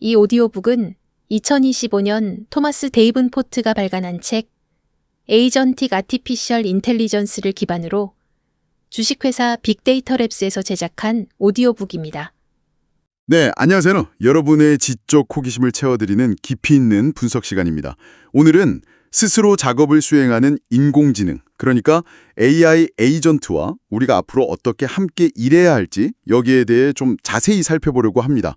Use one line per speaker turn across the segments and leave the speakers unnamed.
이 오디오북은 2025년 토마스 데이븐포트가 발간한 책 에이전틱 아티피셜 인텔리전스를 기반으로 주식회사 빅데이터 랩스에서 제작한 오디오북입니다.
네, 안녕하세요. 여러분의 지적 호기심을 채워드리는 깊이 있는 분석 시간입니다. 오늘은 스스로 작업을 수행하는 인공지능, 그러니까 AI 에이전트와 우리가 앞으로 어떻게 함께 일해야 할지 여기에 대해 좀 자세히 살펴보려고 합니다.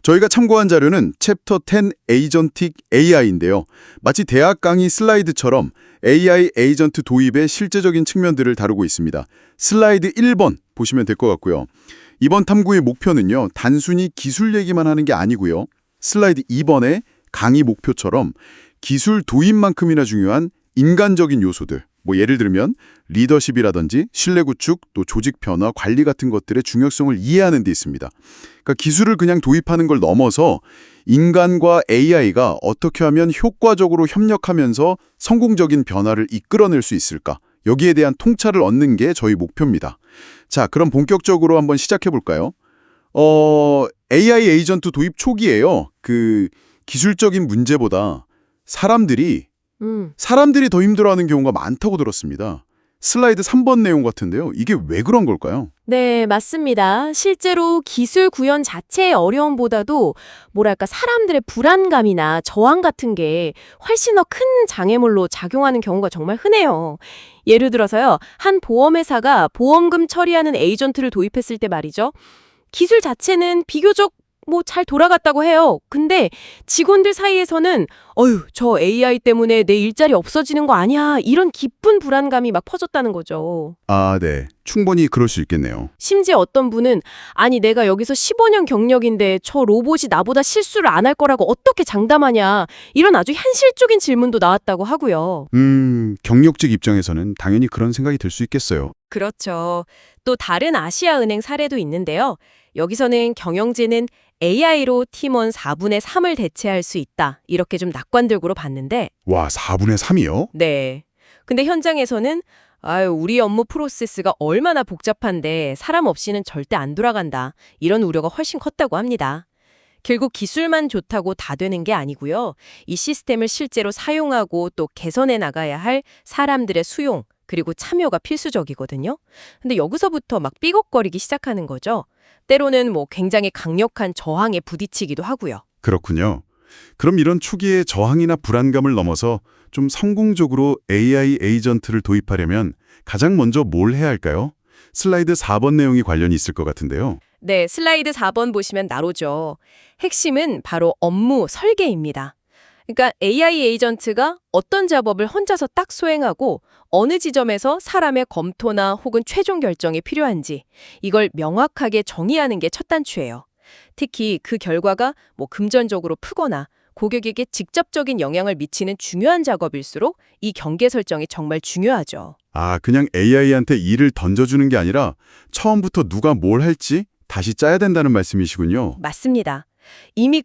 저희가 참고한 자료는 챕터 10 에이전틱 AI인데요. 마치 대학 강의 슬라이드처럼 AI 에이전트 도입의 실제적인 측면들을 다루고 있습니다. 슬라이드 1번 보시면 될 것 같고요. 이번 탐구의 목표는요, 단순히 기술 얘기만 하는 게 아니고요. 슬라이드 2번의 강의 목표처럼 기술 도입만큼이나 중요한 인간적인 요소들, 예를 들면 리더십이라든지 신뢰 구축, 또 조직 변화, 관리 같은 것들의 중요성을 이해하는 데 있습니다. 그러니까 기술을 그냥 도입하는 걸 넘어서 인간과 AI가 어떻게 하면 효과적으로 협력하면서 성공적인 변화를 이끌어낼 수 있을까? 여기에 대한 통찰을 얻는 게 저희 목표입니다. 자, 그럼 본격적으로 한번 시작해 볼까요? AI 에이전트 도입 초기에요. 기술적인 문제보다 사람들이 더 힘들어하는 경우가 많다고 들었습니다. 슬라이드 3번 내용 같은데요. 이게 왜 그런 걸까요?
네, 맞습니다. 실제로 기술 구현 자체의 어려움보다도 사람들의 불안감이나 저항 같은 게 훨씬 더 큰 장애물로 작용하는 경우가 정말 흔해요. 예를 들어서요, 한 보험회사가 보험금 처리하는 에이전트를 도입했을 때 말이죠. 기술 자체는 비교적 잘 돌아갔다고 해요. 근데 직원들 사이에서는 저 AI 때문에 내 일자리 없어지는 거 아니야, 이런 깊은 불안감이 막 퍼졌다는 거죠.
아, 네. 충분히 그럴 수 있겠네요.
심지어 어떤 분은 아니 내가 여기서 15년 경력인데 저 로봇이 나보다 실수를 안 할 거라고 어떻게 장담하냐, 이런 아주 현실적인 질문도 나왔다고 하고요.
경력직 입장에서는 당연히 그런 생각이 들 수 있겠어요.
그렇죠. 또 다른 아시아은행 사례도 있는데요. 여기서는 경영진은 AI로 팀원 4분의 3을 대체할 수 있다, 이렇게 좀 낙관적으로 봤는데,
와, 4분의 3이요?
네. 근데 현장에서는 우리 업무 프로세스가 얼마나 복잡한데 사람 없이는 절대 안 돌아간다, 이런 우려가 훨씬 컸다고 합니다. 결국 기술만 좋다고 다 되는 게 아니고요. 이 시스템을 실제로 사용하고 또 개선해 나가야 할 사람들의 수용, 그리고 참여가 필수적이거든요. 근데 여기서부터 막 삐걱거리기 시작하는 거죠. 때로는 굉장히 강력한 저항에 부딪히기도 하고요.
그렇군요. 그럼 이런 초기의 저항이나 불안감을 넘어서 좀 성공적으로 AI 에이전트를 도입하려면 가장 먼저 뭘 해야 할까요? 슬라이드 4번 내용이 관련이 있을 것 같은데요.
네, 슬라이드 4번 보시면 나오죠. 핵심은 바로 업무 설계입니다. 그러니까 AI 에이전트가 어떤 작업을 혼자서 딱 수행하고 어느 지점에서 사람의 검토나 혹은 최종 결정이 필요한지, 이걸 명확하게 정의하는 게 첫 단추예요. 특히 그 결과가 금전적으로 크거나 고객에게 직접적인 영향을 미치는 중요한 작업일수록 이 경계 설정이 정말 중요하죠.
아, 그냥 AI한테 일을 던져주는 게 아니라 처음부터 누가 뭘 할지 다시 짜야 된다는 말씀이시군요.
맞습니다. 이미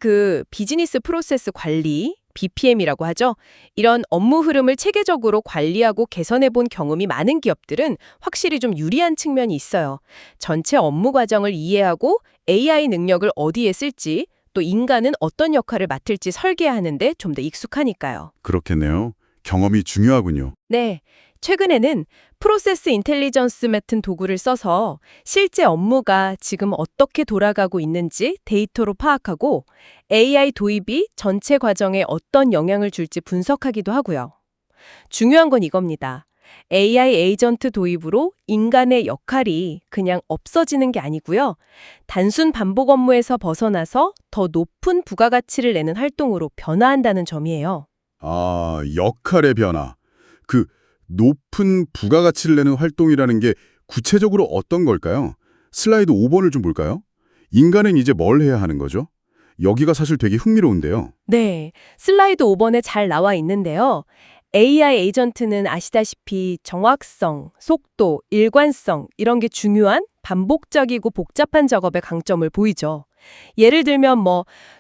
비즈니스 프로세스 관리, BPM이라고 하죠. 이런 업무 흐름을 체계적으로 관리하고 개선해 본 경험이 많은 기업들은 확실히 좀 유리한 측면이 있어요. 전체 업무 과정을 이해하고 AI 능력을 어디에 쓸지, 또 인간은 어떤 역할을 맡을지 설계하는데 좀 더 익숙하니까요.
그렇겠네요. 경험이 중요하군요.
네. 최근에는 프로세스 인텔리전스 같은 도구를 써서 실제 업무가 지금 어떻게 돌아가고 있는지 데이터로 파악하고 AI 도입이 전체 과정에 어떤 영향을 줄지 분석하기도 하고요. 중요한 건 이겁니다. AI 에이전트 도입으로 인간의 역할이 그냥 없어지는 게 아니고요. 단순 반복 업무에서 벗어나서 더 높은 부가가치를 내는 활동으로 변화한다는 점이에요.
아, 역할의 변화. 높은 부가가치를 내는 활동이라는 게 구체적으로 어떤 걸까요? 슬라이드 5번을 좀 볼까요? 인간은 이제 뭘 해야 하는 거죠? 여기가 사실 되게 흥미로운데요.
네, 슬라이드 5번에 잘 나와 있는데요. AI 에이전트는 아시다시피 정확성, 속도, 일관성, 이런 게 중요한 반복적이고 복잡한 작업의 강점을 보이죠. 예를 들면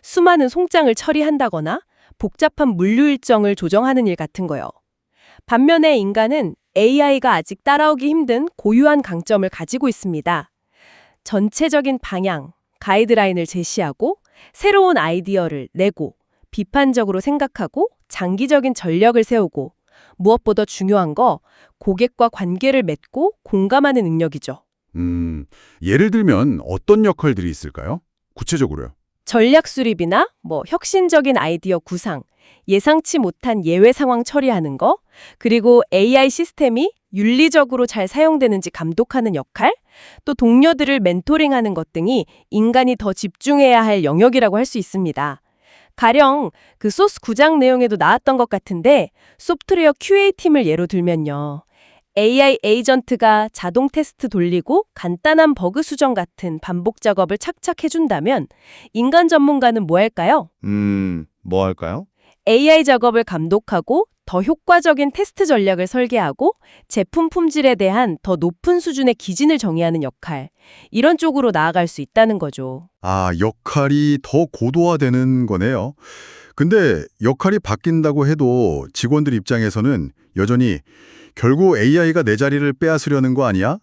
수많은 송장을 처리한다거나 복잡한 물류 일정을 조정하는 일 같은 거요. 반면에 인간은 AI가 아직 따라오기 힘든 고유한 강점을 가지고 있습니다. 전체적인 방향, 가이드라인을 제시하고 새로운 아이디어를 내고 비판적으로 생각하고 장기적인 전략을 세우고 무엇보다 중요한 거 고객과 관계를 맺고 공감하는 능력이죠.
예를 들면 어떤 역할들이 있을까요? 구체적으로요.
전략 수립이나 혁신적인 아이디어 구상, 예상치 못한 예외 상황 처리하는 거, 그리고 AI 시스템이 윤리적으로 잘 사용되는지 감독하는 역할, 또 동료들을 멘토링하는 것 등이 인간이 더 집중해야 할 영역이라고 할 수 있습니다. 가령 그 소스 구장 내용에도 나왔던 것 같은데 소프트웨어 QA팀을 예로 들면요. AI 에이전트가 자동 테스트 돌리고 간단한 버그 수정 같은 반복 작업을 착착 해준다면 인간 전문가는 뭐 할까요?
뭐 할까요?
AI 작업을 감독하고 더 효과적인 테스트 전략을 설계하고 제품 품질에 대한 더 높은 수준의 기준을 정의하는 역할, 이런 쪽으로 나아갈 수 있다는 거죠.
아, 역할이 더 고도화되는 거네요. 근데 역할이 바뀐다고 해도 직원들 입장에서는 여전히 결국 AI가 내 자리를 빼앗으려는 거 아니야?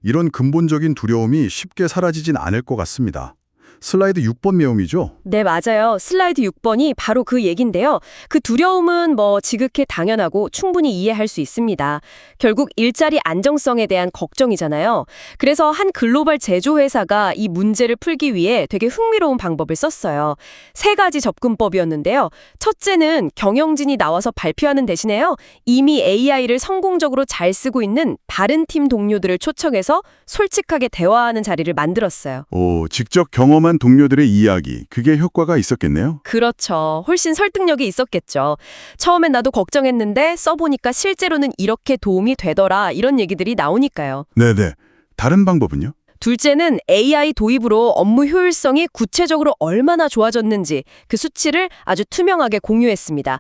이런 근본적인 두려움이 쉽게 사라지진 않을 것 같습니다. 슬라이드 6번 내용이죠?
네, 맞아요. 슬라이드 6번이 바로 그 얘긴데요. 그 두려움은 지극히 당연하고 충분히 이해할 수 있습니다. 결국 일자리 안정성에 대한 걱정이잖아요. 그래서 한 글로벌 제조회사가 이 문제를 풀기 위해 되게 흥미로운 방법을 썼어요. 3가지 접근법이었는데요. 첫째는 경영진이 나와서 발표하는 대신에요. 이미 AI를 성공적으로 잘 쓰고 있는 다른 팀 동료들을 초청해서 솔직하게 대화하는 자리를 만들었어요.
직접 경험한 동료들의 이야기, 그게 효과가 있었겠네요?
그렇죠. 훨씬 설득력이 있었겠죠. 처음엔 나도 걱정했는데 써보니까 실제로는 이렇게 도움이 되더라, 이런 얘기들이 나오니까요.
네네. 다른 방법은요?
둘째는 AI 도입으로 업무 효율성이 구체적으로 얼마나 좋아졌는지 그 수치를 아주 투명하게 공유했습니다.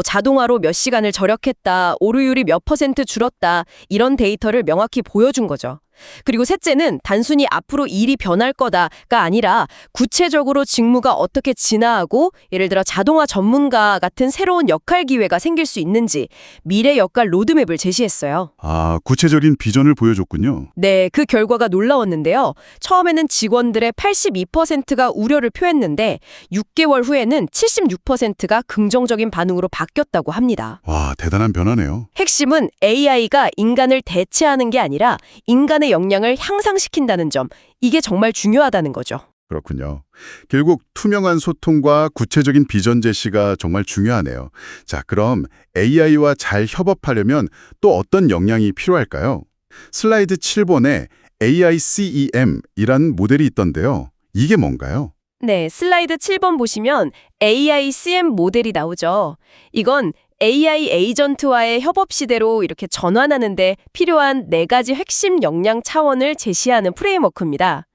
자동화로 몇 시간을 절약했다, 오류율이 몇 % 줄었다, 이런 데이터를 명확히 보여준 거죠. 그리고 셋째는 단순히 앞으로 일이 변할 거다가 아니라 구체적으로 직무가 어떻게 진화하고 예를 들어 자동화 전문가 같은 새로운 역할 기회가 생길 수 있는지 미래 역할 로드맵을 제시했어요.
아, 구체적인 비전을 보여줬군요.
네, 그 결과가 놀라웠는데요. 처음에는 직원들의 82%가 우려를 표했는데 6개월 후에는 76%가 긍정적인 반응으로 바뀌었다고 합니다.
와, 대단한 변화네요.
핵심은 AI가 인간을 대체하는 게 아니라 인간의 역량을 향상시킨다는 점, 이게 정말 중요하다는 거죠.
그렇군요. 결국 투명한 소통과 구체적인 비전 제시가 정말 중요하네요. 자, 그럼 AI와 잘 협업하려면 또 어떤 역량이 필요할까요? 슬라이드 7번에 AICEM이란 모델이 있던데요. 이게 뭔가요?
네, 슬라이드 7번 보시면 AICM 모델이 나오죠. 이건 AI 에이전트와의 협업 시대로 이렇게 전환하는 데 필요한 4가지 핵심 역량 차원을 제시하는 프레임워크입니다.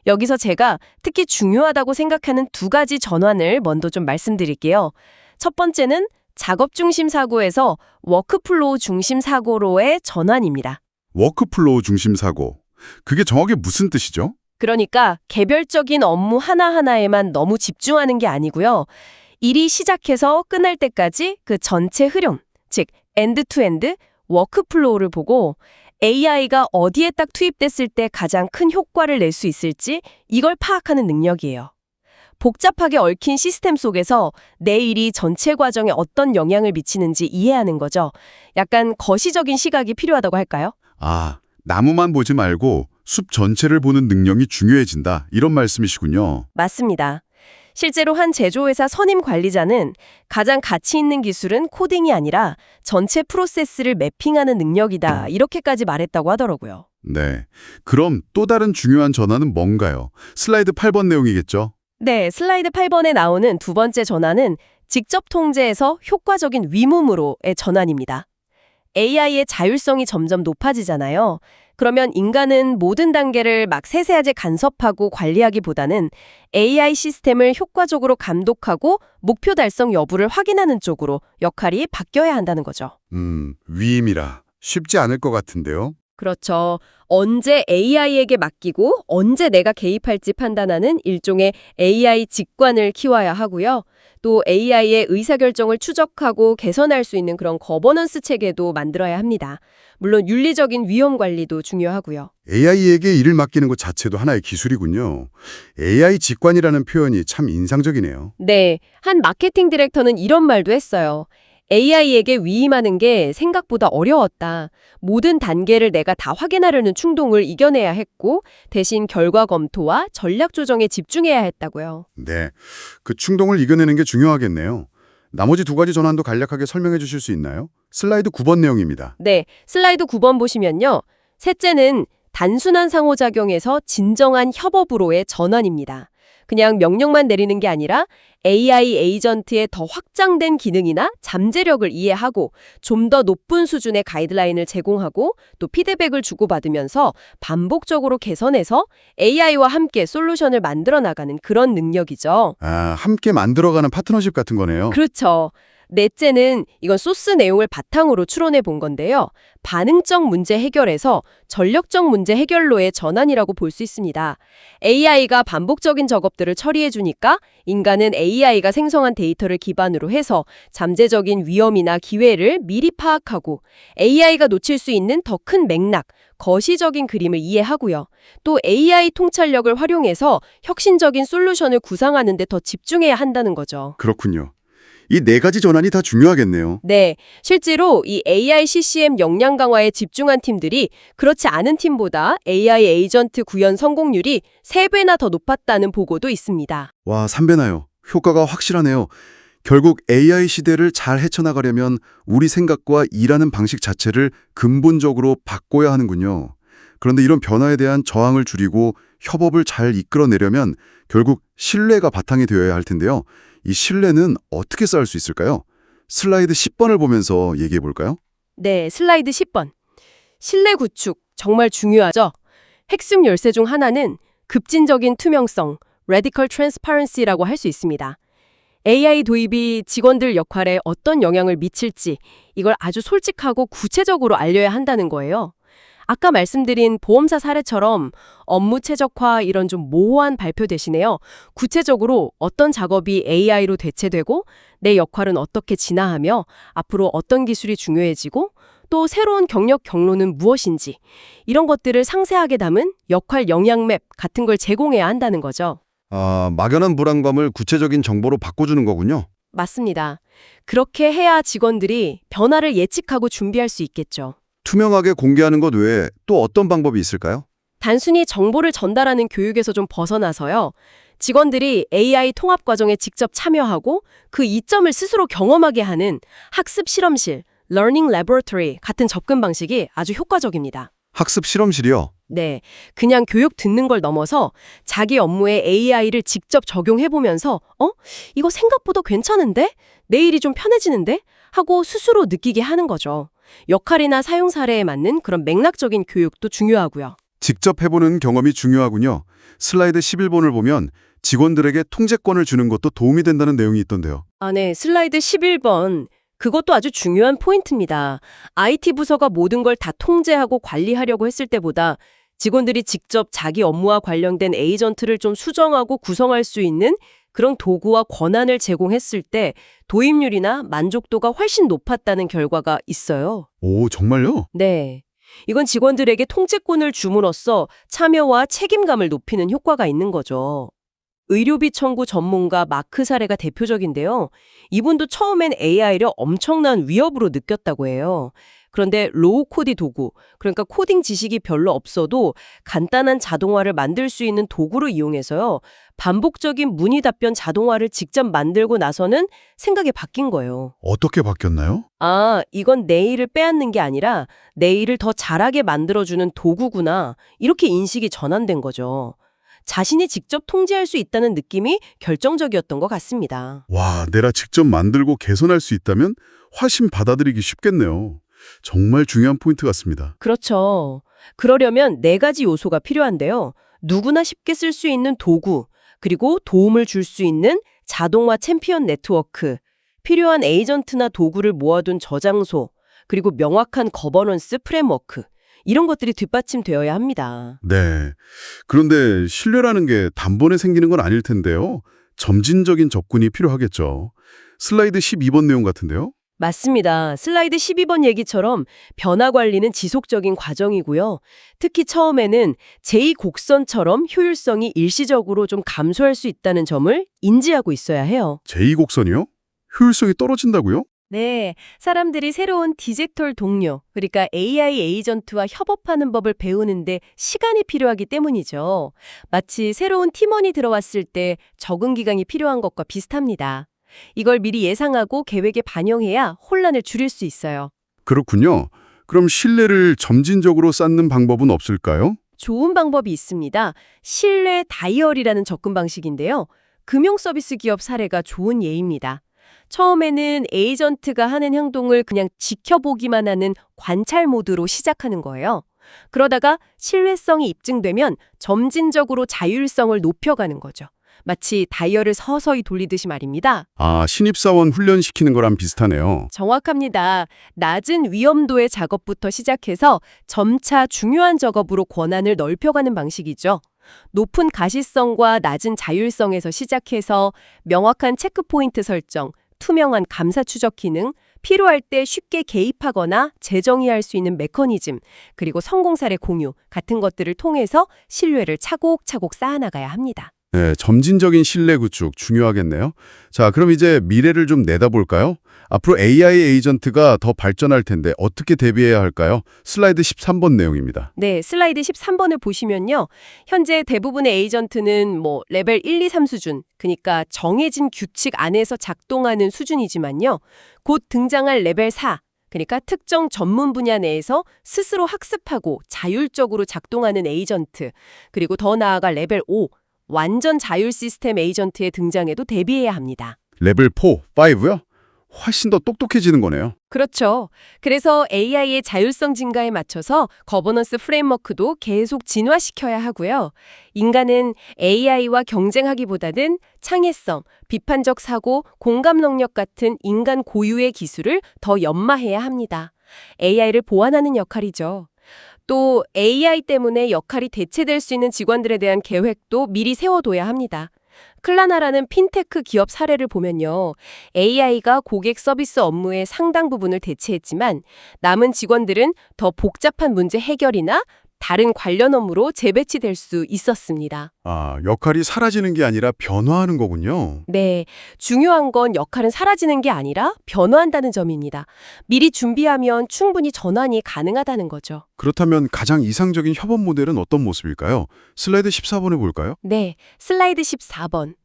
여기서 제가 특히 중요하다고 생각하는 2가지 전환을 먼저 좀 말씀드릴게요. 첫 번째는 작업 중심 사고에서 워크플로우 중심 사고로의 전환입니다.
워크플로우 중심 사고. 그게 정확히 무슨 뜻이죠?
그러니까 개별적인 업무 하나하나에만 너무 집중하는 게 아니고요. 일이 시작해서 끝날 때까지 그 전체 흐름, 즉 엔드-투-엔드 워크플로우를 보고 AI가 어디에 딱 투입됐을 때 가장 큰 효과를 낼 수 있을지 이걸 파악하는 능력이에요. 복잡하게 얽힌 시스템 속에서 내 일이 전체 과정에 어떤 영향을 미치는지 이해하는 거죠. 약간 거시적인 시각이 필요하다고 할까요?
아, 나무만 보지 말고 숲 전체를 보는 능력이 중요해진다. 이런 말씀이시군요.
맞습니다. 실제로 한 제조회사 선임 관리자는 가장 가치 있는 기술은 코딩이 아니라 전체 프로세스를 매핑하는 능력이다, 이렇게까지 말했다고 하더라고요.
네. 그럼 또 다른 중요한 전환은 뭔가요? 슬라이드 8번 내용이겠죠?
네, 슬라이드 8번에 나오는 2번째 전환은 직접 통제에서 효과적인 위문으로의 전환입니다. AI의 자율성이 점점 높아지잖아요. 그러면 인간은 모든 단계를 막 세세하게 간섭하고 관리하기보다는 AI 시스템을 효과적으로 감독하고 목표 달성 여부를 확인하는 쪽으로 역할이 바뀌어야 한다는 거죠.
위임이라 쉽지 않을 것 같은데요.
그렇죠. 언제 AI에게 맡기고 언제 내가 개입할지 판단하는 일종의 AI 직관을 키워야 하고요. 또 AI의 의사결정을 추적하고 개선할 수 있는 그런 거버넌스 체계도 만들어야 합니다. 물론 윤리적인 위험 관리도 중요하고요.
AI에게 일을 맡기는 것 자체도 하나의 기술이군요. AI 직관이라는 표현이 참 인상적이네요.
네, 한 마케팅 디렉터는 이런 말도 했어요. AI에게 위임하는 게 생각보다 어려웠다. 모든 단계를 내가 다 확인하려는 충동을 이겨내야 했고 대신 결과 검토와 전략 조정에 집중해야 했다고요.
네, 그 충동을 이겨내는 게 중요하겠네요. 나머지 두 가지 전환도 간략하게 설명해 주실 수 있나요? 슬라이드 9번 내용입니다.
네, 슬라이드 9번 보시면요. 셋째는 단순한 상호작용에서 진정한 협업으로의 전환입니다. 그냥 명령만 내리는 게 아니라 AI 에이전트의 더 확장된 기능이나 잠재력을 이해하고 좀 더 높은 수준의 가이드라인을 제공하고 또 피드백을 주고받으면서 반복적으로 개선해서 AI와 함께 솔루션을 만들어 나가는 그런 능력이죠.
아, 함께 만들어가는 파트너십 같은 거네요.
그렇죠. 넷째는 이건 소스 내용을 바탕으로 추론해 본 건데요. 반응적 문제 해결에서 전력적 문제 해결로의 전환이라고 볼 수 있습니다. AI가 반복적인 작업들을 처리해 주니까 인간은 AI가 생성한 데이터를 기반으로 해서 잠재적인 위험이나 기회를 미리 파악하고 AI가 놓칠 수 있는 더 큰 맥락, 거시적인 그림을 이해하고요. 또 AI 통찰력을 활용해서 혁신적인 솔루션을 구상하는 데 더 집중해야 한다는 거죠.
그렇군요. 이 네 가지 전환이 다 중요하겠네요.
네, 실제로 이 AI CCM 역량 강화에 집중한 팀들이 그렇지 않은 팀보다 AI 에이전트 구현 성공률이 3배나 더 높았다는 보고도 있습니다.
와, 3배나요. 효과가 확실하네요. 결국 AI 시대를 잘 헤쳐나가려면 우리 생각과 일하는 방식 자체를 근본적으로 바꿔야 하는군요. 그런데 이런 변화에 대한 저항을 줄이고 협업을 잘 이끌어내려면 결국 신뢰가 바탕이 되어야 할 텐데요. 이 신뢰는 어떻게 쌓을 수 있을까요? 슬라이드 10번을 보면서 얘기해 볼까요?
네, 슬라이드 10번. 신뢰 구축, 정말 중요하죠? 핵심 열쇠 중 하나는 급진적인 투명성, radical transparency라고 할 수 있습니다. AI 도입이 직원들 역할에 어떤 영향을 미칠지 이걸 아주 솔직하고 구체적으로 알려야 한다는 거예요. 아까 말씀드린 보험사 사례처럼 업무 최적화 이런 좀 모호한 발표 대신에요. 구체적으로 어떤 작업이 AI로 대체되고 내 역할은 어떻게 진화하며 앞으로 어떤 기술이 중요해지고 또 새로운 경력 경로는 무엇인지 이런 것들을 상세하게 담은 역할 영향맵 같은 걸 제공해야 한다는 거죠.
아, 막연한 불안감을 구체적인 정보로 바꿔주는 거군요.
맞습니다. 그렇게 해야 직원들이 변화를 예측하고 준비할 수 있겠죠.
투명하게 공개하는 것 외에 또 어떤 방법이 있을까요?
단순히 정보를 전달하는 교육에서 좀 벗어나서요. 직원들이 AI 통합 과정에 직접 참여하고 그 이점을 스스로 경험하게 하는 학습 실험실, Learning Laboratory 같은 접근 방식이 아주 효과적입니다.
학습 실험실이요.
네, 그냥 교육 듣는 걸 넘어서 자기 업무에 AI를 직접 적용해보면서 이거 생각보다 괜찮은데? 내 일이 좀 편해지는데? 하고 스스로 느끼게 하는 거죠. 역할이나 사용 사례에 맞는 그런 맥락적인 교육도 중요하고요.
직접 해보는 경험이 중요하군요. 슬라이드 11번을 보면 직원들에게 통제권을 주는 것도 도움이 된다는 내용이 있던데요.
아, 네. 슬라이드 11번. 그것도 아주 중요한 포인트입니다. IT 부서가 모든 걸 다 통제하고 관리하려고 했을 때보다 직원들이 직접 자기 업무와 관련된 에이전트를 좀 수정하고 구성할 수 있는 그런 도구와 권한을 제공했을 때 도입률이나 만족도가 훨씬 높았다는 결과가 있어요.
오, 정말요?
네. 이건 직원들에게 통제권을 줌으로써 참여와 책임감을 높이는 효과가 있는 거죠. 의료비 청구 전문가 마크 사례가 대표적인데요. 이분도 처음엔 AI를 엄청난 위협으로 느꼈다고 해요. 그런데 로우 코디 도구, 그러니까 코딩 지식이 별로 없어도 간단한 자동화를 만들 수 있는 도구를 이용해서요. 반복적인 문의 답변 자동화를 직접 만들고 나서는 생각이 바뀐 거예요.
어떻게 바뀌었나요?
아, 이건 내 일을 빼앗는 게 아니라 내 일을 더 잘하게 만들어주는 도구구나. 이렇게 인식이 전환된 거죠. 자신이 직접 통제할 수 있다는 느낌이 결정적이었던 것 같습니다.
와, 내가 직접 만들고 개선할 수 있다면 훨씬 받아들이기 쉽겠네요. 정말 중요한 포인트 같습니다.
그렇죠. 그러려면 4가지 요소가 필요한데요. 누구나 쉽게 쓸 수 있는 도구, 그리고 도움을 줄 수 있는 자동화 챔피언 네트워크, 필요한 에이전트나 도구를 모아둔 저장소, 그리고 명확한 거버넌스 프레임워크. 이런 것들이 뒷받침되어야 합니다.
네. 그런데 신뢰라는 게 단번에 생기는 건 아닐 텐데요. 점진적인 접근이 필요하겠죠. 슬라이드 12번 내용 같은데요.
맞습니다. 슬라이드 12번 얘기처럼 변화 관리는 지속적인 과정이고요. 특히 처음에는 제2곡선처럼 효율성이 일시적으로 좀 감소할 수 있다는 점을 인지하고 있어야 해요.
제2곡선이요? 효율성이 떨어진다고요?
네, 사람들이 새로운 디지털 동료, 그러니까 AI 에이전트와 협업하는 법을 배우는데 시간이 필요하기 때문이죠. 마치 새로운 팀원이 들어왔을 때 적응 기간이 필요한 것과 비슷합니다. 이걸 미리 예상하고 계획에 반영해야 혼란을 줄일 수 있어요.
그렇군요. 그럼 신뢰를 점진적으로 쌓는 방법은 없을까요?
좋은 방법이 있습니다. 신뢰 다이어리라는 접근 방식인데요. 금융 서비스 기업 사례가 좋은 예입니다. 처음에는 에이전트가 하는 행동을 그냥 지켜보기만 하는 관찰 모드로 시작하는 거예요. 그러다가 신뢰성이 입증되면 점진적으로 자율성을 높여가는 거죠. 마치 다이얼을 서서히 돌리듯이 말입니다.
아, 신입사원 훈련시키는 거랑 비슷하네요.
정확합니다. 낮은 위험도의 작업부터 시작해서 점차 중요한 작업으로 권한을 넓혀가는 방식이죠. 높은 가시성과 낮은 자율성에서 시작해서 명확한 체크포인트 설정, 투명한 감사 추적 기능, 필요할 때 쉽게 개입하거나 재정의할 수 있는 메커니즘, 그리고 성공 사례 공유 같은 것들을 통해서 신뢰를 차곡차곡 쌓아나가야 합니다.
네, 점진적인 신뢰 구축 중요하겠네요. 자, 그럼 이제 미래를 좀 내다볼까요? 앞으로 AI 에이전트가 더 발전할 텐데 어떻게 대비해야 할까요? 슬라이드 13번 내용입니다.
네, 슬라이드 13번을 보시면요. 현재 대부분의 에이전트는 레벨 1, 2, 3 수준, 그러니까 정해진 규칙 안에서 작동하는 수준이지만요. 곧 등장할 레벨 4, 그러니까 특정 전문 분야 내에서 스스로 학습하고 자율적으로 작동하는 에이전트, 그리고 더 나아가 레벨 5, 완전 자율 시스템 에이전트의 등장에도 대비해야 합니다.
레벨 4, 5요? 훨씬 더 똑똑해지는 거네요.
그렇죠. 그래서 AI의 자율성 증가에 맞춰서 거버넌스 프레임워크도 계속 진화시켜야 하고요. 인간은 AI와 경쟁하기보다는 창의성, 비판적 사고, 공감 능력 같은 인간 고유의 기술을 더 연마해야 합니다. AI를 보완하는 역할이죠. 또 AI 때문에 역할이 대체될 수 있는 직원들에 대한 계획도 미리 세워둬야 합니다. 클라나라는 핀테크 기업 사례를 보면요. AI가 고객 서비스 업무의 상당 부분을 대체했지만 남은 직원들은 더 복잡한 문제 해결이나 다른 관련 업무로 재배치될 수 있었습니다.
아, 역할이 사라지는 게 아니라 변화하는 거군요.
네, 중요한 건 역할은 사라지는 게 아니라 변화한다는 점입니다. 미리 준비하면 충분히 전환이 가능하다는 거죠.
그렇다면 가장 이상적인 협업 모델은 어떤 모습일까요? 슬라이드 14번에 볼까요?
네, 슬라이드 14번.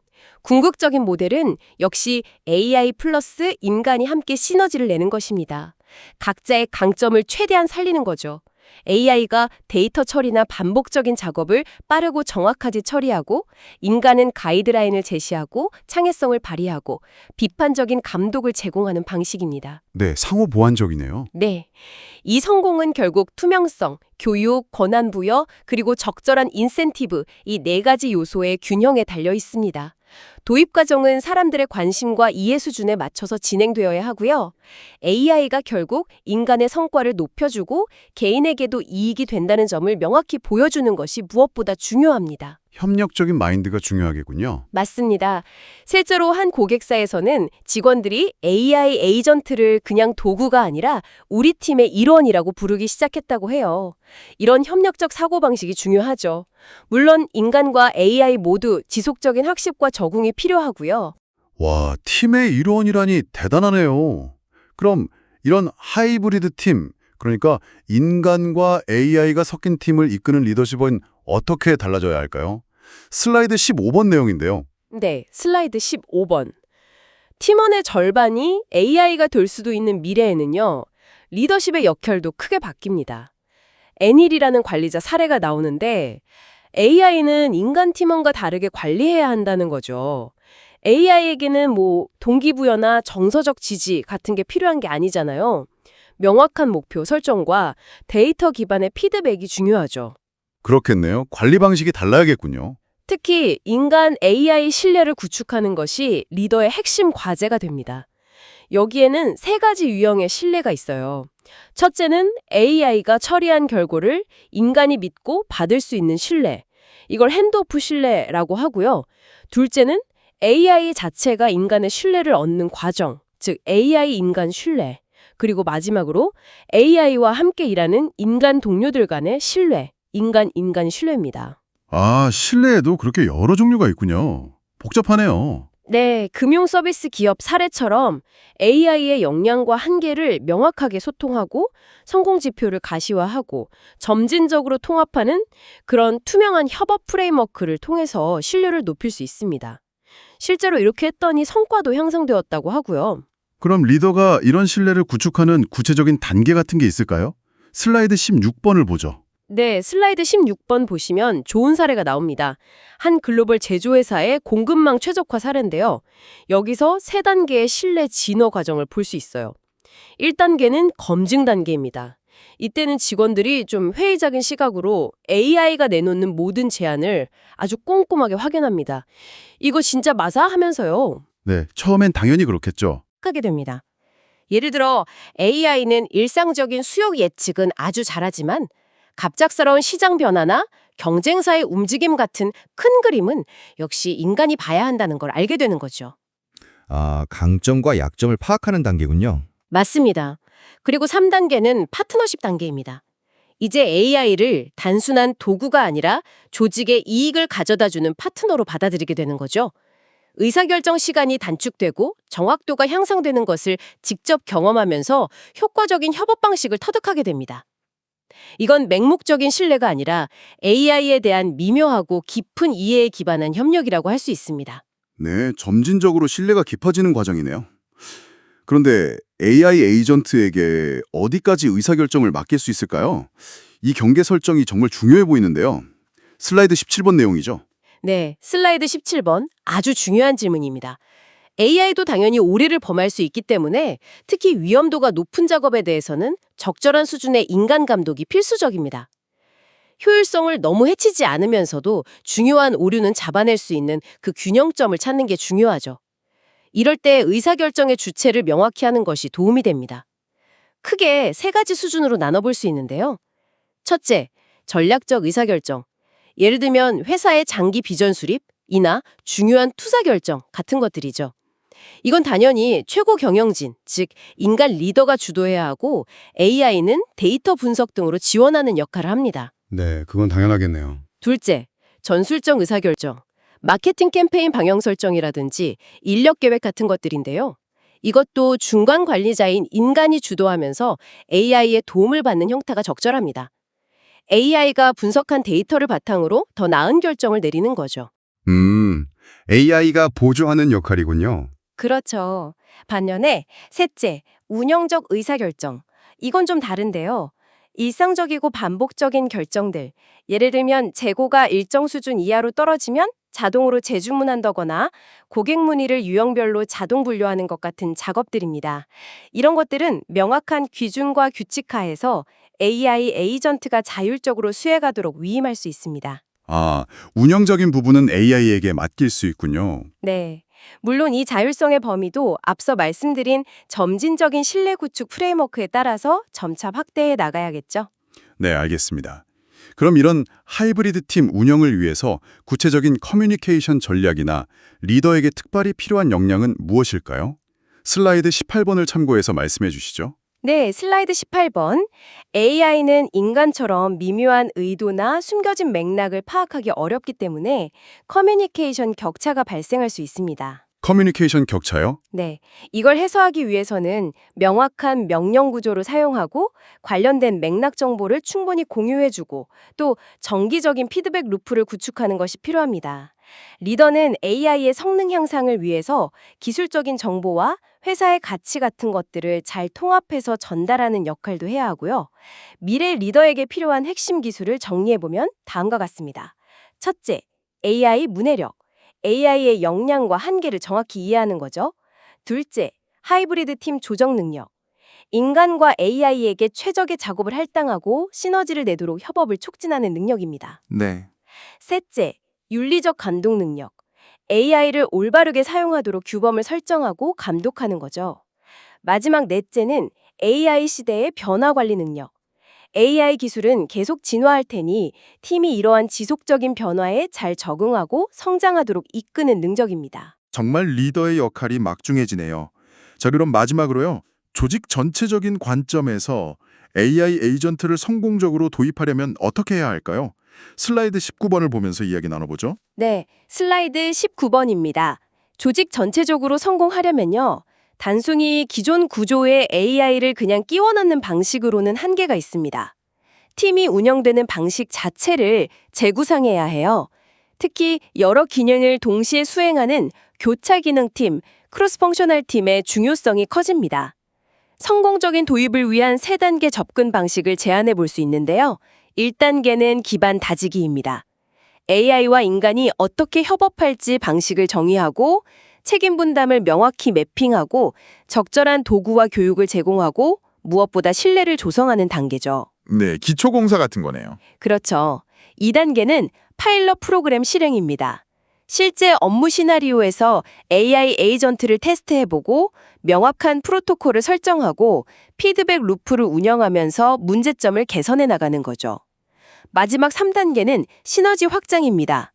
궁극적인 모델은 역시 AI 플러스 인간이 함께 시너지를 내는 것입니다. 각자의 강점을 최대한 살리는 거죠. AI가 데이터 처리나 반복적인 작업을 빠르고 정확하게 처리하고 인간은 가이드라인을 제시하고 창의성을 발휘하고 비판적인 감독을 제공하는 방식입니다.
네, 상호 보완적이네요.
네. 이 성공은 결국 투명성, 교육, 권한 부여, 그리고 적절한 인센티브 이 네 가지 요소의 균형에 달려 있습니다. 도입 과정은 사람들의 관심과 이해 수준에 맞춰서 진행되어야 하고요. AI가 결국 인간의 성과를 높여주고 개인에게도 이익이 된다는 점을 명확히 보여주는 것이 무엇보다 중요합니다.
협력적인 마인드가 중요하겠군요.
맞습니다. 실제로 한 고객사에서는 직원들이 AI 에이전트를 그냥 도구가 아니라 우리 팀의 일원이라고 부르기 시작했다고 해요. 이런 협력적 사고방식이 중요하죠. 물론 인간과 AI 모두 지속적인 학습과 적응이 필요하고요.
와, 팀의 일원이라니 대단하네요. 그럼 이런 하이브리드 팀, 그러니까 인간과 AI가 섞인 팀을 이끄는 리더십은 어떻게 달라져야 할까요? 슬라이드 15번 내용인데요.
네, 슬라이드 15번. 팀원의 절반이 AI가 될 수도 있는 미래에는요. 리더십의 역할도 크게 바뀝니다. 애닐이라는 관리자 사례가 나오는데 AI는 인간 팀원과 다르게 관리해야 한다는 거죠. AI에게는 동기부여나 정서적 지지 같은 게 필요한 게 아니잖아요. 명확한 목표 설정과 데이터 기반의 피드백이 중요하죠.
그렇겠네요. 관리 방식이 달라야겠군요.
특히 인간 AI 신뢰를 구축하는 것이 리더의 핵심 과제가 됩니다. 여기에는 세 가지 유형의 신뢰가 있어요. 첫째는 AI가 처리한 결과를 인간이 믿고 받을 수 있는 신뢰. 이걸 핸드오프 신뢰라고 하고요. 둘째는 AI 자체가 인간의 신뢰를 얻는 과정, 즉 AI 인간 신뢰. 그리고 마지막으로 AI와 함께 일하는 인간 동료들 간의 신뢰, 인간 신뢰입니다.
아, 신뢰에도 그렇게 여러 종류가 있군요. 복잡하네요.
네, 금융 서비스 기업 사례처럼 AI의 역량과 한계를 명확하게 소통하고 성공 지표를 가시화하고 점진적으로 통합하는 그런 투명한 협업 프레임워크를 통해서 신뢰를 높일 수 있습니다. 실제로 이렇게 했더니 성과도 향상되었다고 하고요.
그럼 리더가 이런 신뢰를 구축하는 구체적인 단계 같은 게 있을까요? 슬라이드 16번을 보죠.
네, 슬라이드 16번 보시면 좋은 사례가 나옵니다. 한 글로벌 제조회사의 공급망 최적화 사례인데요. 여기서 3단계의 신뢰 진화 과정을 볼 수 있어요. 1단계는 검증 단계입니다. 이때는 직원들이 좀 회의적인 시각으로 AI가 내놓는 모든 제안을 아주 꼼꼼하게 확인합니다. 이거 진짜 맞아? 하면서요.
네, 처음엔 당연히 그렇겠죠.
하게 됩니다. 예를 들어 AI는 일상적인 수요 예측은 아주 잘하지만 갑작스러운 시장 변화나 경쟁사의 움직임 같은 큰 그림은 역시 인간이 봐야 한다는 걸 알게 되는 거죠.
아, 강점과 약점을 파악하는 단계군요.
맞습니다. 그리고 3단계는 파트너십 단계입니다. 이제 AI를 단순한 도구가 아니라 조직의 이익을 가져다주는 파트너로 받아들이게 되는 거죠. 의사결정 시간이 단축되고 정확도가 향상되는 것을 직접 경험하면서 효과적인 협업 방식을 터득하게 됩니다. 이건 맹목적인 신뢰가 아니라 AI에 대한 미묘하고 깊은 이해에 기반한 협력이라고 할 수 있습니다.
네, 점진적으로 신뢰가 깊어지는 과정이네요. 그런데 AI 에이전트에게 어디까지 의사결정을 맡길 수 있을까요? 이 경계 설정이 정말 중요해 보이는데요. 슬라이드 17번 내용이죠.
네, 슬라이드 17번 아주 중요한 질문입니다. AI도 당연히 오류를 범할 수 있기 때문에 특히 위험도가 높은 작업에 대해서는 적절한 수준의 인간 감독이 필수적입니다. 효율성을 너무 해치지 않으면서도 중요한 오류는 잡아낼 수 있는 그 균형점을 찾는 게 중요하죠. 이럴 때 의사결정의 주체를 명확히 하는 것이 도움이 됩니다. 크게 3가지 수준으로 나눠볼 수 있는데요. 첫째, 전략적 의사결정. 예를 들면 회사의 장기 비전 수립이나 중요한 투자 결정 같은 것들이죠. 이건 당연히 최고 경영진, 즉 인간 리더가 주도해야 하고 AI는 데이터 분석 등으로 지원하는 역할을 합니다.
네, 그건 당연하겠네요.
둘째, 전술적 의사결정. 마케팅 캠페인 방향 설정이라든지 인력 계획 같은 것들인데요. 이것도 중간 관리자인 인간이 주도하면서 AI의 도움을 받는 형태가 적절합니다. AI가 분석한 데이터를 바탕으로 더 나은 결정을 내리는 거죠.
AI가 보조하는 역할이군요.
그렇죠. 반면에 셋째, 운영적 의사결정. 이건 좀 다른데요. 일상적이고 반복적인 결정들. 예를 들면 재고가 일정 수준 이하로 떨어지면 자동으로 재주문한다거나 고객 문의를 유형별로 자동 분류하는 것 같은 작업들입니다. 이런 것들은 명확한 기준과 규칙하에서 AI 에이전트가 자율적으로 수행하도록 위임할 수 있습니다.
아, 운영적인 부분은 AI에게 맡길 수 있군요.
네. 물론 이 자율성의 범위도 앞서 말씀드린 점진적인 신뢰 구축 프레임워크에 따라서 점차 확대해 나가야겠죠.
네, 알겠습니다. 그럼 이런 하이브리드 팀 운영을 위해서 구체적인 커뮤니케이션 전략이나 리더에게 특별히 필요한 역량은 무엇일까요? 슬라이드 18번을 참고해서 말씀해 주시죠.
네, 슬라이드 18번. AI는 인간처럼 미묘한 의도나 숨겨진 맥락을 파악하기 어렵기 때문에 커뮤니케이션 격차가 발생할 수 있습니다.
커뮤니케이션 격차요?
네, 이걸 해소하기 위해서는 명확한 명령 구조를 사용하고 관련된 맥락 정보를 충분히 공유해주고 또 정기적인 피드백 루프를 구축하는 것이 필요합니다. 리더는 AI의 성능 향상을 위해서 기술적인 정보와 회사의 가치 같은 것들을 잘 통합해서 전달하는 역할도 해야 하고요. 미래 리더에게 필요한 핵심 기술을 정리해보면 다음과 같습니다. 첫째, AI 문해력. AI의 역량과 한계를 정확히 이해하는 거죠. 둘째, 하이브리드 팀 조정 능력. 인간과 AI에게 최적의 작업을 할당하고 시너지를 내도록 협업을 촉진하는 능력입니다.
네.
셋째, 윤리적 감독 능력. AI를 올바르게 사용하도록 규범을 설정하고 감독하는 거죠. 마지막 넷째는 AI 시대의 변화 관리 능력. AI 기술은 계속 진화할 테니 팀이 이러한 지속적인 변화에 잘 적응하고 성장하도록 이끄는 능력입니다.
정말 리더의 역할이 막중해지네요. 자, 그럼 마지막으로요. 조직 전체적인 관점에서 AI 에이전트를 성공적으로 도입하려면 어떻게 해야 할까요? 슬라이드 19번을 보면서 이야기 나눠보죠.
네, 슬라이드 19번입니다. 조직 전체적으로 성공하려면요. 단순히 기존 구조에 AI를 그냥 끼워 넣는 방식으로는 한계가 있습니다. 팀이 운영되는 방식 자체를 재구상해야 해요. 특히 여러 기능을 동시에 수행하는 교차 기능팀, 크로스 펑셔널 팀의 중요성이 커집니다. 성공적인 도입을 위한 3단계 접근 방식을 제안해 볼 수 있는데요. 1단계는 기반 다지기입니다. AI와 인간이 어떻게 협업할지 방식을 정의하고 책임 분담을 명확히 매핑하고 적절한 도구와 교육을 제공하고 무엇보다 신뢰를 조성하는 단계죠.
네, 기초공사 같은 거네요.
그렇죠. 2단계는 파일럿 프로그램 실행입니다. 실제 업무 시나리오에서 AI 에이전트를 테스트해보고 명확한 프로토콜을 설정하고 피드백 루프를 운영하면서 문제점을 개선해 나가는 거죠. 마지막 3단계는 시너지 확장입니다.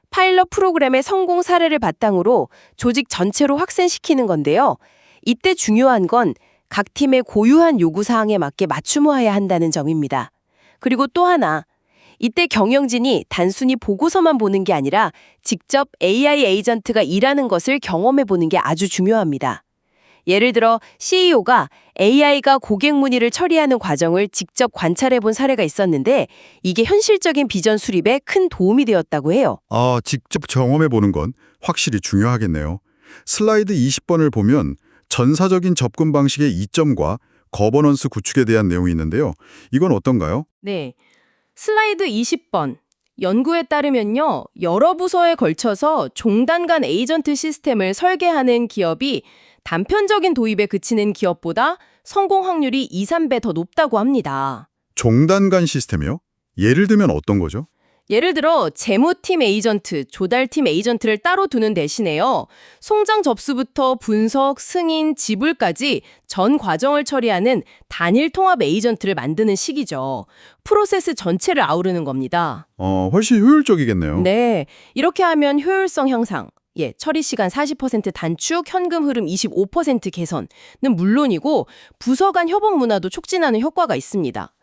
파일럿 프로그램의 성공 사례를 바탕으로 조직 전체로 확산시키는 건데요. 이때 중요한 건 각 팀의 고유한 요구사항에 맞게 맞춤화해야 한다는 점입니다. 그리고 또 하나, 이때 경영진이 단순히 보고서만 보는 게 아니라 직접 AI 에이전트가 일하는 것을 경험해 보는 게 아주 중요합니다. 예를 들어 CEO가 AI가 고객 문의를 처리하는 과정을 직접 관찰해 본 사례가 있었는데 이게 현실적인 비전 수립에 큰 도움이 되었다고 해요.
직접 경험해보는 건 확실히 중요하겠네요. 슬라이드 20번을 보면 전사적인 접근 방식의 이점과 거버넌스 구축에 대한 내용이 있는데요. 이건 어떤가요?
네. 슬라이드 20번. 연구에 따르면요. 여러 부서에 걸쳐서 종단 간 에이전트 시스템을 설계하는 기업이 단편적인 도입에 그치는 기업보다 성공 확률이 2, 3배 더 높다고 합니다.
종단 간 시스템이요? 예를 들면 어떤 거죠?
예를 들어 재무팀 에이전트, 조달팀 에이전트를 따로 두는 대신에요. 송장 접수부터 분석, 승인, 지불까지 전 과정을 처리하는 단일 통합 에이전트를 만드는 식이죠. 프로세스 전체를 아우르는 겁니다.
훨씬 효율적이겠네요.
네, 이렇게 하면 효율성 향상, 처리 시간 40% 단축, 현금 흐름 25% 개선은 물론이고 부서 간 협업 문화도 촉진하는 효과가 있습니다.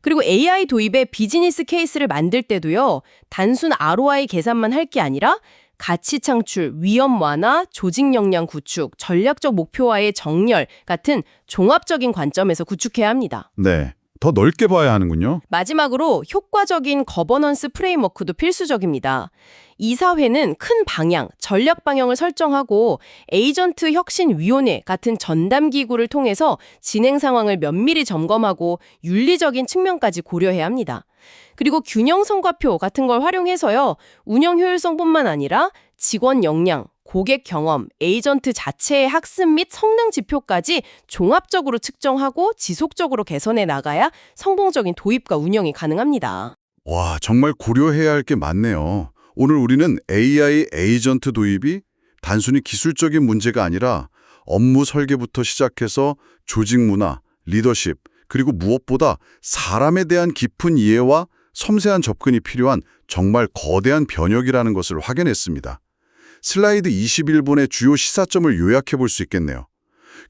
그리고 AI 도입의 비즈니스 케이스를 만들 때도요. 단순 ROI 계산만 할 게 아니라 가치 창출, 위험 완화, 조직 역량 구축, 전략적 목표와의 정렬 같은 종합적인 관점에서 구축해야 합니다.
네, 더 넓게 봐야 하는군요.
마지막으로 효과적인 거버넌스 프레임워크도 필수적입니다. 이사회는 큰 방향, 전략 방향을 설정하고 에이전트 혁신위원회 같은 전담기구를 통해서 진행 상황을 면밀히 점검하고 윤리적인 측면까지 고려해야 합니다. 그리고 균형 성과표 같은 걸 활용해서요. 운영 효율성뿐만 아니라 직원 역량, 고객 경험, 에이전트 자체의 학습 및 성능 지표까지 종합적으로 측정하고 지속적으로 개선해 나가야 성공적인 도입과 운영이 가능합니다.
와, 정말 고려해야 할 게 많네요. 오늘 우리는 AI 에이전트 도입이 단순히 기술적인 문제가 아니라 업무 설계부터 시작해서 조직 문화, 리더십, 그리고 무엇보다 사람에 대한 깊은 이해와 섬세한 접근이 필요한 정말 거대한 변혁이라는 것을 확인했습니다. 슬라이드 21번의 주요 시사점을 요약해 볼 수 있겠네요.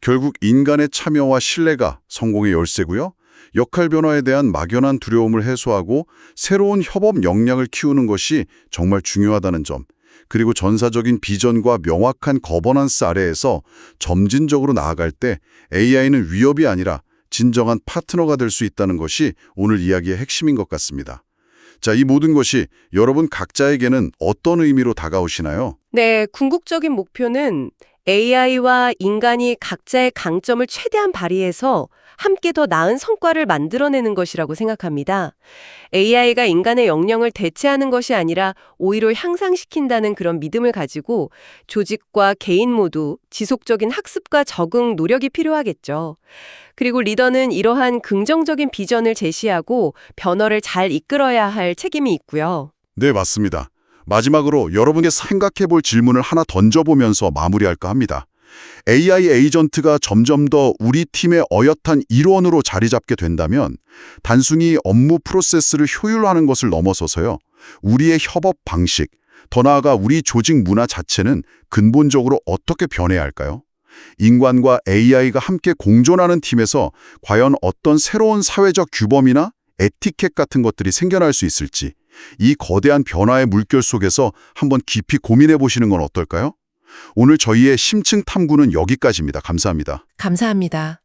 결국 인간의 참여와 신뢰가 성공의 열쇠고요. 역할 변화에 대한 막연한 두려움을 해소하고 새로운 협업 역량을 키우는 것이 정말 중요하다는 점, 그리고 전사적인 비전과 명확한 거버넌스 아래에서 점진적으로 나아갈 때 AI는 위협이 아니라 진정한 파트너가 될 수 있다는 것이 오늘 이야기의 핵심인 것 같습니다. 자, 이 모든 것이 여러분 각자에게는 어떤 의미로 다가오시나요?
네, 궁극적인 목표는 AI와 인간이 각자의 강점을 최대한 발휘해서 함께 더 나은 성과를 만들어내는 것이라고 생각합니다. AI가 인간의 역량을 대체하는 것이 아니라 오히려 향상시킨다는 그런 믿음을 가지고 조직과 개인 모두 지속적인 학습과 적응 노력이 필요하겠죠. 그리고 리더는 이러한 긍정적인 비전을 제시하고 변화를 잘 이끌어야 할 책임이 있고요.
네, 맞습니다. 마지막으로 여러분께 생각해 볼 질문을 하나 던져보면서 마무리할까 합니다. AI 에이전트가 점점 더 우리 팀의 어엿한 일원으로 자리 잡게 된다면 단순히 업무 프로세스를 효율화하는 것을 넘어서서요. 우리의 협업 방식, 더 나아가 우리 조직 문화 자체는 근본적으로 어떻게 변해야 할까요? 인간과 AI가 함께 공존하는 팀에서 과연 어떤 새로운 사회적 규범이나 에티켓 같은 것들이 생겨날 수 있을지 이 거대한 변화의 물결 속에서 한번 깊이 고민해 보시는 건 어떨까요? 오늘 저희의 심층 탐구는 여기까지입니다. 감사합니다.
감사합니다.